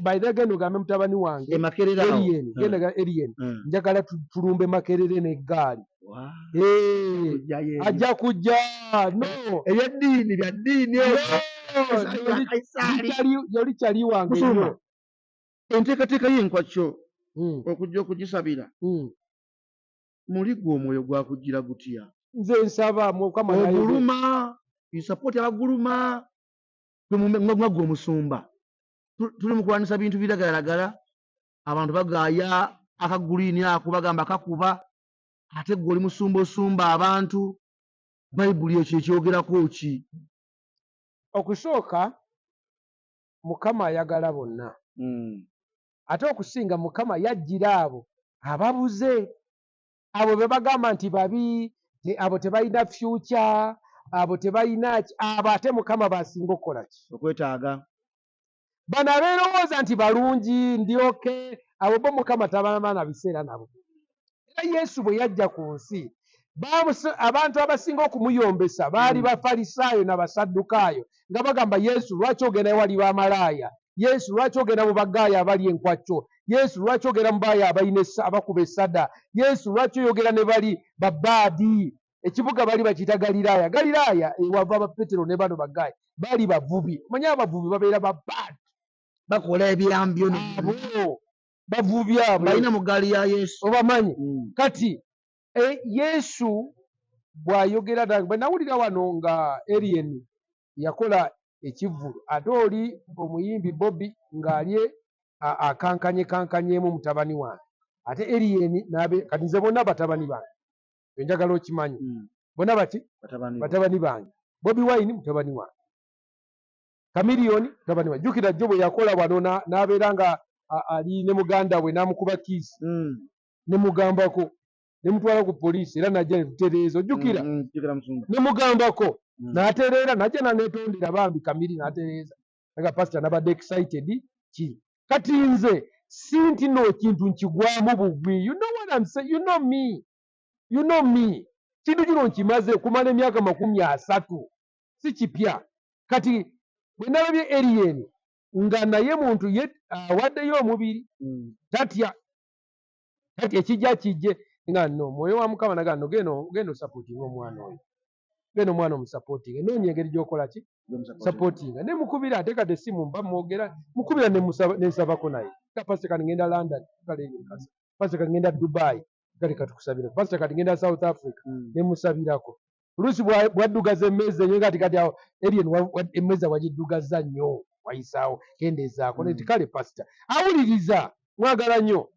by the gendo gambe mutabani wange Makerere Alien genda Alien njagala tulumbe Makerere n'eggaali ajja kujja no ebyaddiini bya ddiini yali kyali wange nnyo enteekateeka y'enkwakyo okujja okugisabira muli gwe omwoyo gwakugira gutya nze nsaba Mukama oguluma isapooti abaguluma gwe omusumba tuli mu kulwanisa bintu biragalagala abantu bagaaya akaguliini ako bagamba kakuba ate gwe oli musumba osumba abantu bayibuli ekyo ekyogerako ki okusooka Mukama ayagala bonna ate okusinga Mukama yajjira abo ababuze abo be bagamba nti babi abo tebalina future abo tebalina abo ate Mukama basinga okukola ki okwetaaga bano abeerowooza nti balungi ndyoke abo bo Mukama tabaana biseera nabo era Yesu bwe yajja ku nsi abantu abasinga okumuyombesa baali Bafalisaayo n'Abasaddukaayo nga bagamba Yesu lwaki ogenda ewali bamalaaya Yesu lwaki ogenda mu bagaaya abali enkwacyo Yesu lwaki ogenda mu baaya abalina abakuba essada Yesu lwaki oyogera ne bali babaadi ekibuga bali bakiyita Galiraaya Galiraaya ewava ba Petero ne bano bagaaya baali bavubi omanye abavubi babeera babaadi bakola ebyambyo abo bavubi abo balina mu gaali ya Yesu obamanyi kati Yesu bw'ayogera bwe nawulira wano nga Alien yakola ekivvulu ate oli omuyimbi Bobby ng'ali akankanyeemu mutabani wange ate Alien kati nze bonna batabani bange enjagala okimanyi bonna bati batabani bange Bobby Wine mutabani wange Chameleone mutabani wange jjukira jjo bwe yakola wano n'abeera nga ali ne muganda we n'amukuba kiisi ne mugambako ne mutwala ku poliisi era najja ne tutereeza ojjukira ne mugambako n'atereera najja n'aneetondera bambi Kamiri n'atereeza aga pastor n'abadde excited ki kati nze si nti no kintu nkigwamu bugwi you know what I'm saying you know me kintu kino nkimaze kumala emyaka 30 si kipya kati bwe nalabye Alien nga naye muntu awaddeyo omubiri tatya ekijja kijje nga no mwoyo wa Mukama naga no genda supporting omwana oyo genda omwana omusupporting noonya engeri gy'okola ki supporting ne mukubira ate kati essimu mba mwogera mukubira ne nsabako naye pastor kati ngenda London pastor kati ngenda Dubai kati katukusabira pastor kati ngenda South Africa ne musabirako oluusi bwaddugaza emmeza enyo kati awo Alien emmeza wagiddugaza nnyo wayisaawo kendeezaako nti kale pastor awuliriza mwagala nnyo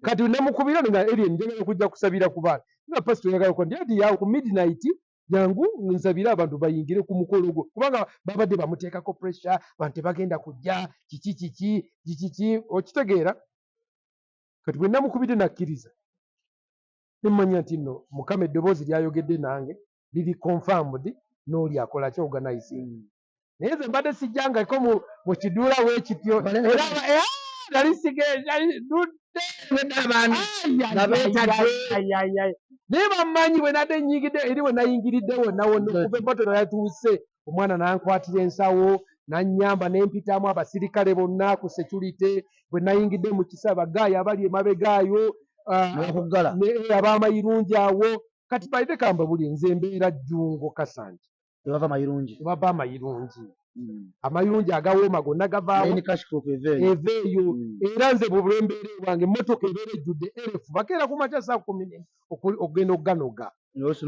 kati namukubira nga Alien njagala okujja kusabira ku baana nga pastor yagala ko ndi yawo ku midnight jangu nsabira abantu bayingire ku mukolo gwo kubanga babadde bamuteekako pressure abantu tebagenda kujja kiki okitegeera kati bwe namukubidde nakkiriza nemanya nti no Mukama eddoboozi lyayogedde nange liri confirmed n'oli akola ki organizing naye nze mbadde sijjangako mu kiduula w'ekityo era nali naye bammanyi bwe nadde nnyingidde eri bwe nayingiridde wonna okuva ebotono yatuuse omwana nankwatira ensawo nannyamba nempitamu abasirikale bonna ku security bwe nayingidde mu kisa bagaaya abali emabegaayo ab'amayirungi awo kati baite kamba buli nze mbeera Jjungo Kasanji tebava amayirungi amayirungi agawooma gonna gavaawo eveeyo era nze bwembeere wange emmotoka ebeera ejjudde erefu bakeera ku makya saa 10 okugenda okuganoga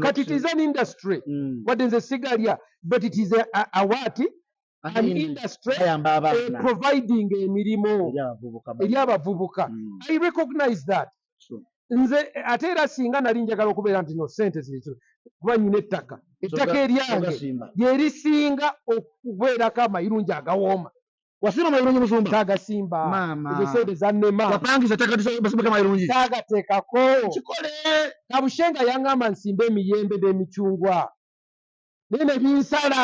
kati it is an industry wadde nze sigalya but it is an industry providing emirimu eri abavubuka I recognize that nze ate era singa nali njagala okubeera nti no sente zirikyo kuba nyina ettaka eryange lyerisinga okubeerako amayirungi agawooma wasimba amayirungi musumba tagasimba ezo sente zannema wapangiza basibeka amayirungi tagateekako kikole kabushenga yaŋŋamba nsimba emiyembe n'emicungwa naye ne binsala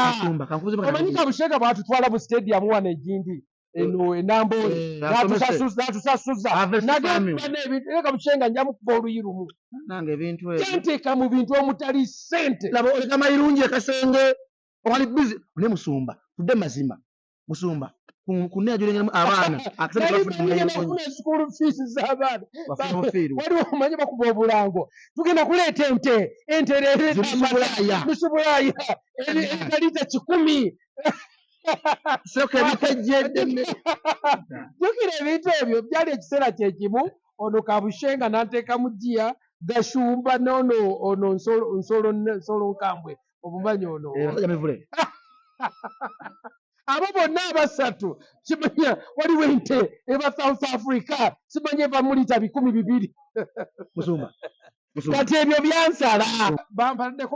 omanyi kabushenga bwatutwala bu stadium wano egindi eno enamboole natusasuza nagenda kabushenga nja mukuba oluyi lumu nange ebintu kyanteeka mu bintu omutali ssente laba oleka mayirungi akasenge wali busy ne musumba tudde mazima musumba ku nneera gy'olengeramu abaana akasente bafuna school fees z'abaana bafuna ofiiru waliwo omanyi bakuba obulango tugenda kuleeta ente lusubulaaya ebitaliita 10 soka ebikejjedde jjukira ebintu ebyo byali ekiseera kyekimu ono kabushenga n'anteekamu jiya gashumba ono nsolo nkambwe obumanyi ono abo bonna abasatu kimanya waliwo ente eba South Africa simanye eva mu lita 200 musumba kati ebyo byansala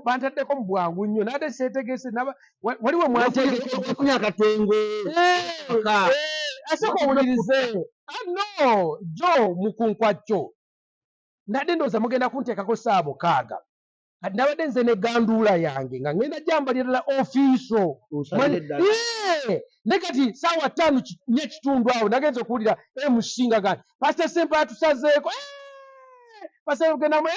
bantaddeko mu bwangu nnyo nade seetegese waliwo mwanteekunya akatengo asooka owulirize no jo mukunkwacyo nadde ndowooza mugenda kunteekako saabo kaaga kati nabadde nze ne ganduula yange nga ngenda gyambalira ddala ofiiso ne kati saawa 5:45 awo nagenza okuwulira MC nga gati pasita Sempa atusazeeko pasita ogendamu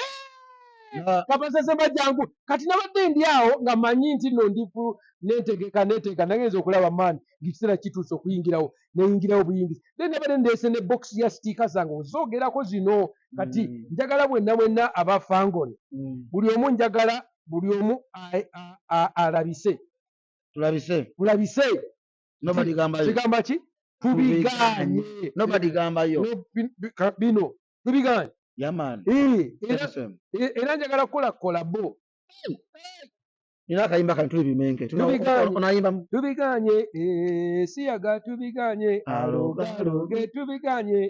kapasa Sempa jangu kati nabadde ndi awo nga manyi nti nno neteeka nagenza okulaba maani ng'ekiseera kituuse okuyingirawo neyingirawo buyingizi then nabadde ndeese ne bokisi ya sitiika zange ozoogerako zino kati njagala bwenna aba Fangoni buli omu njagala buli omu alabise tulabise kigamba ki tubiganye bino tubiganye era njagala kukola kolabo nina akayimba kano tuli bimenke tubiganye siyaga tubiganye alogaloge tubiganye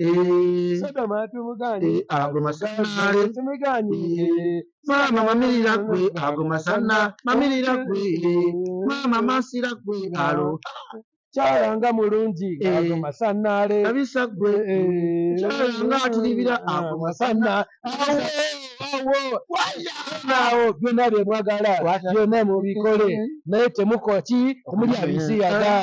Sodoma tubiganye agomasanaale tubiganye mama mamirira gwe agomasana mamirira gwe mama masira gwe alo kyalanga mulungi agomasanaale kabisa gwe kyalanga atilibira agomasana awo byonna bye mwagala byonna mubikole naye temukoki temuli abisiyaga